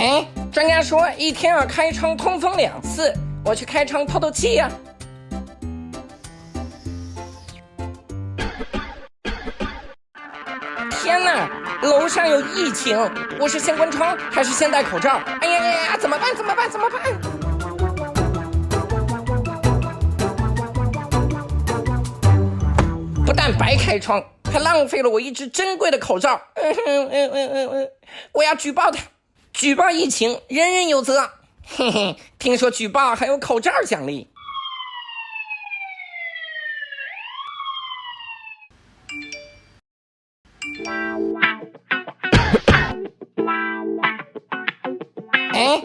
哎，专家说一天要开窗通风2次，我去开窗透透气呀。天哪，楼上有疫情，我是先关窗还是先戴口罩？哎呀呀呀，怎么办？怎么办？怎么办？不但白开窗，还浪费了我一只珍贵的口罩。我要举报他，举报疫情，人人有责。嘿嘿，听说举报还有口罩奖励。哎，